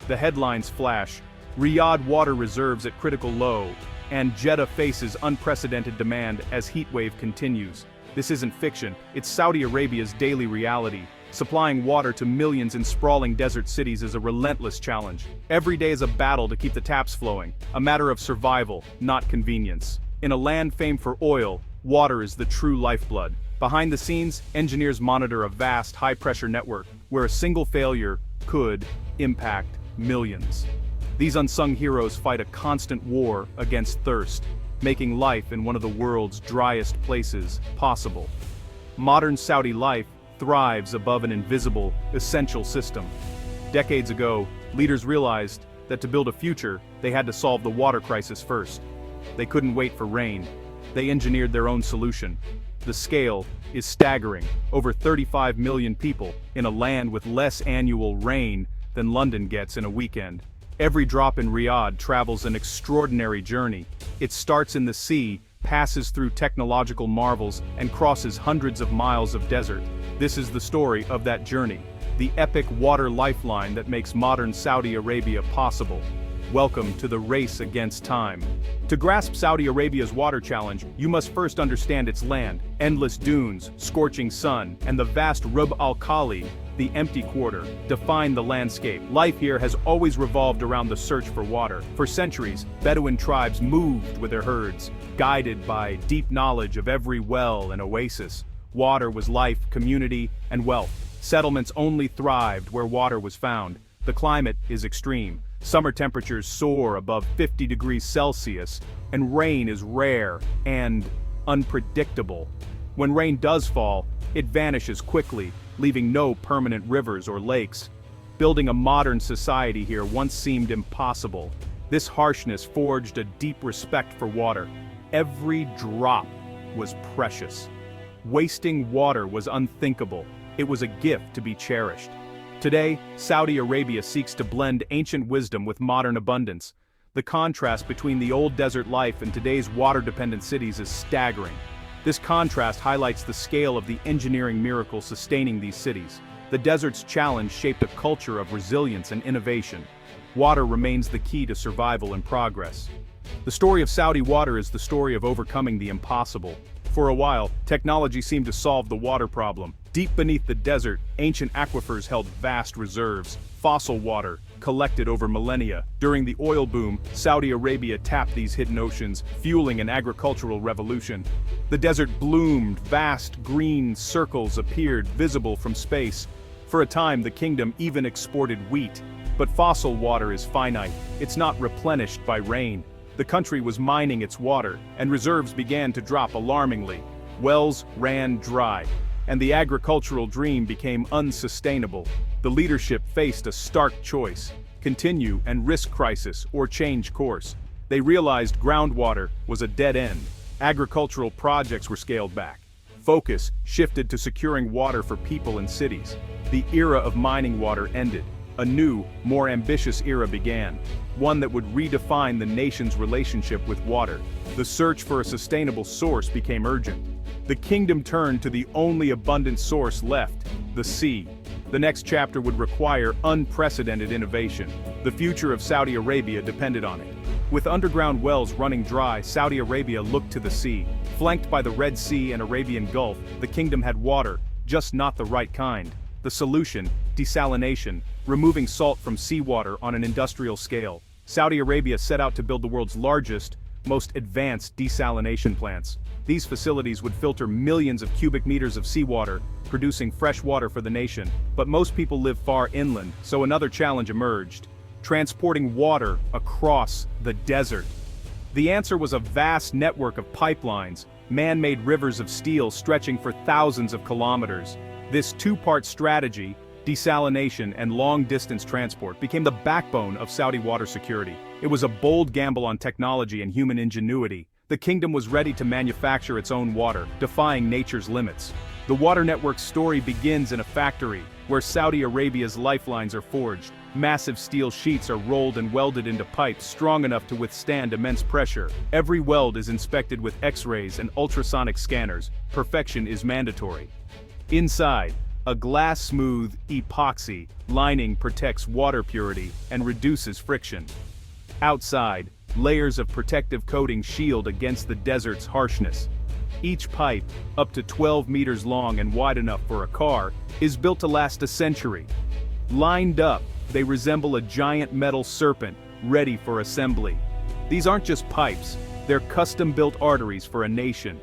the headlines flash: Riyadh water reserves at critical low, and Jeddah faces unprecedented demand as heatwave continues. This isn't fiction, it's Saudi Arabia's daily reality. Supplying water to millions in sprawling desert cities is a relentless challenge. Every day is a battle to keep the taps flowing, a matter of survival, not convenience. In a land famed for oil, water is the true lifeblood. Behind the scenes, engineers monitor a vast, high-pressure network, where a single failure could impact millions. These unsung heroes fight a constant war against thirst, making life in one of the world's driest places possible. Modern Saudi life thrives above an invisible, essential system. Decades ago, leaders realized that to build a future, they had to solve the water crisis first. They couldn't wait for rain. They engineered their own solution. The scale is staggering: over 35 million people in a land with less annual rain than London gets in a weekend. Every drop in Riyadh travels an extraordinary journey. It starts in the sea, passes through technological marvels, and crosses hundreds of miles of desert. This is the story of that journey, the epic water lifeline that makes modern Saudi Arabia possible. Welcome to the race against time. To grasp Saudi Arabia's water challenge, you must first understand its land: endless dunes, scorching sun, and the vast Rub al-Khali, the empty quarter, define the landscape. Life here has always revolved around the search for water. For centuries, Bedouin tribes moved with their herds, guided by deep knowledge of every well and oasis. Water was life, community, and wealth. Settlements only thrived where water was found. The climate is extreme. Summer temperatures soar above 50 degrees Celsius, and rain is rare and unpredictable. When rain does fall, it vanishes quickly, leaving no permanent rivers or lakes. Building a modern society here once seemed impossible. This harshness forged a deep respect for water. Every drop was precious. Wasting water was unthinkable. It was a gift to be cherished. Today, Saudi Arabia seeks to blend ancient wisdom with modern abundance. The contrast between the old desert life and today's water-dependent cities is staggering. This contrast highlights the scale of the engineering miracle sustaining these cities. The desert's challenge shaped a culture of resilience and innovation. Water remains the key to survival and progress. The story of Saudi water is the story of overcoming the impossible. For a while, technology seemed to solve the water problem. Deep beneath the desert, ancient aquifers held vast reserves, fossil water, collected over millennia. During the oil boom, Saudi Arabia tapped these hidden oceans, fueling an agricultural revolution. The desert bloomed, vast green circles appeared visible from space. For a time, the kingdom even exported wheat. But fossil water is finite. It's not replenished by rain. The country was mining its water, and reserves began to drop alarmingly. Wells ran dry, and the agricultural dream became unsustainable. The leadership faced a stark choice: continue and risk crisis or change course. They realized groundwater was a dead end. Agricultural projects were scaled back. Focus shifted to securing water for people and cities. The era of mining water ended. A new, more ambitious era began, one that would redefine the nation's relationship with water. The search for a sustainable source became urgent. The kingdom turned to the only abundant source left: the sea. The next chapter would require unprecedented innovation. The future of Saudi Arabia depended on it. With underground wells running dry, Saudi Arabia looked to the sea. Flanked by the Red Sea and Arabian Gulf, the kingdom had water, just not the right kind. The solution: desalination, removing salt from seawater on an industrial scale. Saudi Arabia set out to build the world's largest, most advanced desalination plants. These facilities would filter millions of cubic meters of seawater, producing fresh water for the nation. But most people live far inland, so another challenge emerged: transporting water across the desert. The answer was a vast network of pipelines, man-made rivers of steel stretching for thousands of kilometers. This two-part strategy, desalination and long-distance transport, became the backbone of Saudi water security. It was a bold gamble on technology and human ingenuity. The kingdom was ready to manufacture its own water, defying nature's limits. The water network's story begins in a factory, where Saudi Arabia's lifelines are forged. Massive steel sheets are rolled and welded into pipes strong enough to withstand immense pressure. Every weld is inspected with X-rays and ultrasonic scanners. Perfection is mandatory. Inside, A glass-smooth, epoxy lining protects water purity and reduces friction. Outside, layers of protective coating shield against the desert's harshness. Each pipe, up to 12 meters long and wide enough for a car, is built to last a century. Lined up, they resemble a giant metal serpent, ready for assembly. These aren't just pipes, they're custom-built arteries for a nation.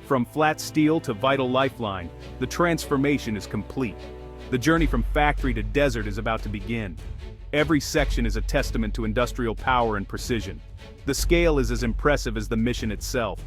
From flat steel to vital lifeline, the transformation is complete. The journey from factory to desert is about to begin. Every section is a testament to industrial power and precision. The scale is as impressive as the mission itself.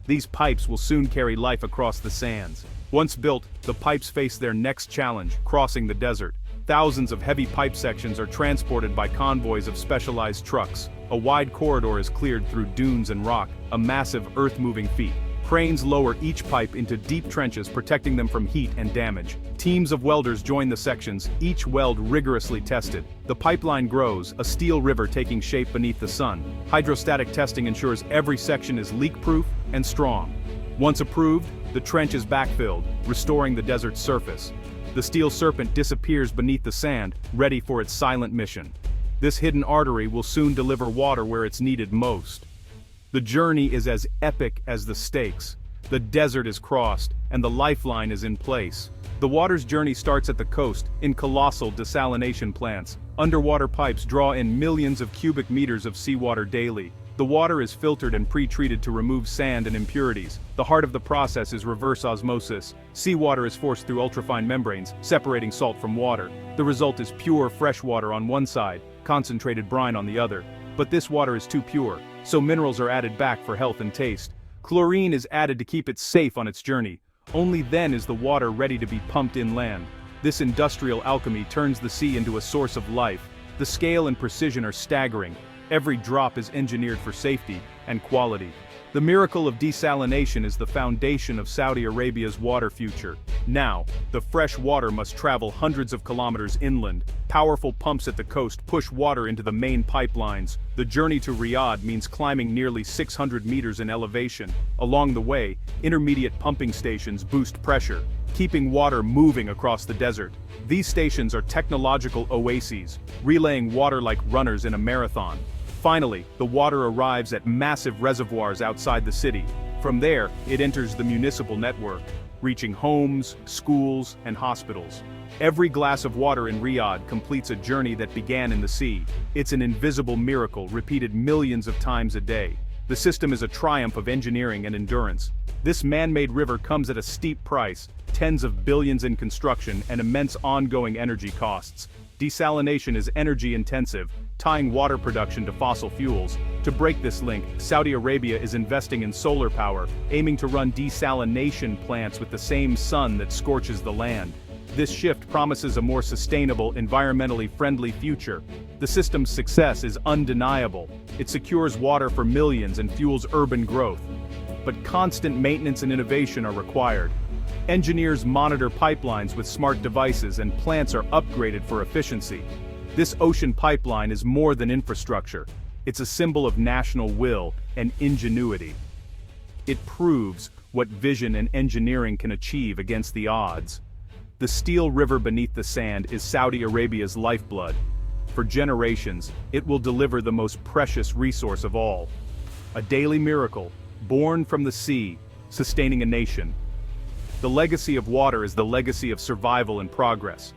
These pipes will soon carry life across the sands. Once built, the pipes face their next challenge, crossing the desert. Thousands of heavy pipe sections are transported by convoys of specialized trucks. A wide corridor is cleared through dunes and rock, a massive earth-moving feat. Cranes lower each pipe into deep trenches, protecting them from heat and damage. Teams of welders join the sections, each weld rigorously tested. The pipeline grows, a steel river taking shape beneath the sun. Hydrostatic testing ensures every section is leak-proof and strong. Once approved, the trench is backfilled, restoring the desert's surface. The steel serpent disappears beneath the sand, ready for its silent mission. This hidden artery will soon deliver water where it's needed most. The journey is as epic as the stakes. The desert is crossed, and the lifeline is in place. The water's journey starts at the coast, in colossal desalination plants. Underwater pipes draw in millions of cubic meters of seawater daily. The water is filtered and pre-treated to remove sand and impurities. The heart of the process is reverse osmosis. Seawater is forced through ultrafine membranes, separating salt from water. The result is pure fresh water on one side, concentrated brine on the other. But this water is too pure, so minerals are added back for health and taste. Chlorine is added to keep it safe on its journey. Only then is the water ready to be pumped inland. This industrial alchemy turns the sea into a source of life. The scale and precision are staggering. Every drop is engineered for safety and quality. The miracle of desalination is the foundation of Saudi Arabia's water future. Now, the fresh water must travel hundreds of kilometers inland. Powerful pumps at the coast push water into the main pipelines. The journey to Riyadh means climbing nearly 600 meters in elevation. Along the way, intermediate pumping stations boost pressure, keeping water moving across the desert. These stations are technological oases, relaying water like runners in a marathon. Finally, the water arrives at massive reservoirs outside the city. From there, it enters the municipal network, reaching homes, schools, and hospitals. Every glass of water in Riyadh completes a journey that began in the sea. It's an invisible miracle repeated millions of times a day. The system is a triumph of engineering and endurance. This man-made river comes at a steep price, tens of billions in construction and immense ongoing energy costs. Desalination is energy-intensive, tying water production to fossil fuels. To break this link, Saudi Arabia is investing in solar power, aiming to run desalination plants with the same sun that scorches the land. This shift promises a more sustainable, environmentally friendly future. The system's success is undeniable. It secures water for millions and fuels urban growth. But constant maintenance and innovation are required. Engineers monitor pipelines with smart devices and plants are upgraded for efficiency. This ocean pipeline is more than infrastructure. It's a symbol of national will and ingenuity. It proves what vision and engineering can achieve against the odds. The steel river beneath the sand is Saudi Arabia's lifeblood. For generations, it will deliver the most precious resource of all. A daily miracle, born from the sea, sustaining a nation. The legacy of water is the legacy of survival and progress.